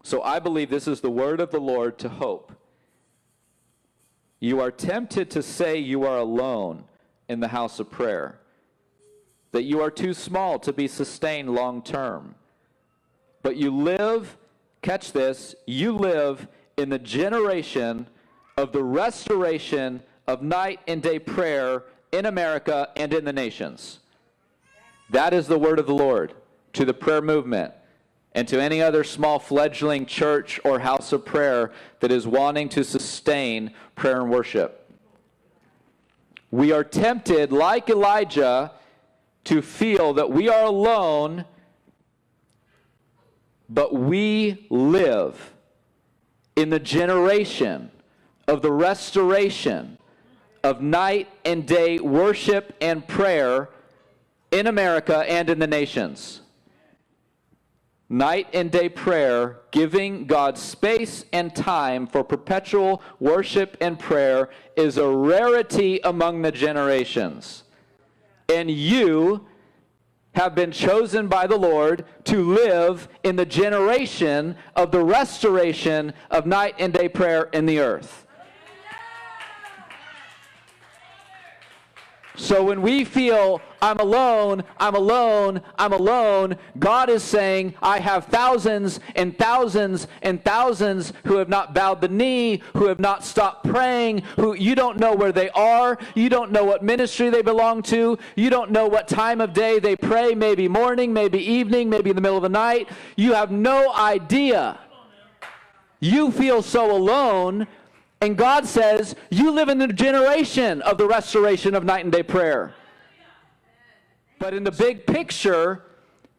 So I believe this is the word of the Lord to hope. You are tempted to say you are alone in the house of prayer, that you are too small to be sustained long term. But you live, catch this, you live in the generation of the restoration of night and day prayer in America and in the nations. That is the word of the Lord to the prayer movement and to any other small fledgling church or house of prayer that is wanting to sustain prayer and worship. We are tempted, like Elijah, to feel that we are alone, but we live in the generation of the restoration of night and day worship and prayer in America and in the nations. Night and day prayer, giving God space and time for perpetual worship and prayer, is a rarity among the generations. And you have been chosen by the Lord to live in the generation of the restoration of night and day prayer in the earth. So when we feel, I'm alone, I'm alone, I'm alone, God is saying, I have thousands and thousands and thousands who have not bowed the knee, who have not stopped praying, who you don't know where they are, you don't know what ministry they belong to, you don't know what time of day they pray, maybe morning, maybe evening, maybe in the middle of the night. You have no idea. You feel so alone. And God says, you live in the generation of the restoration of night and day prayer. But in the big picture,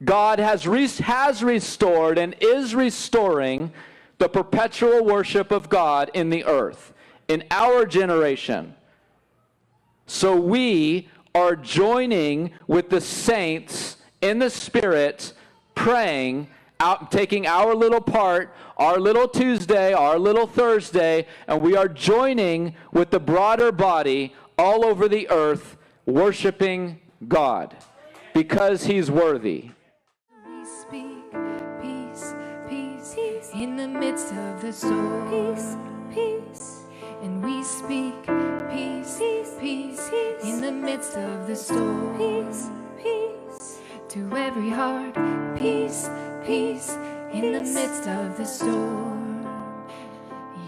God has restored and is restoring the perpetual worship of God in the earth, in our generation. So we are joining with the saints in the Spirit, praying, taking our little part, our little Tuesday, our little Thursday, and we are joining with the broader body all over the earth, worshiping God, because He's worthy. We speak peace, peace, peace in the midst of the storm. Peace, peace. And we speak peace, peace, peace, peace in the midst of the storm. Peace, peace to every heart. Peace, peace in the midst of the storm.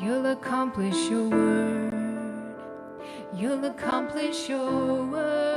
You'll accomplish your word. You'll accomplish your word.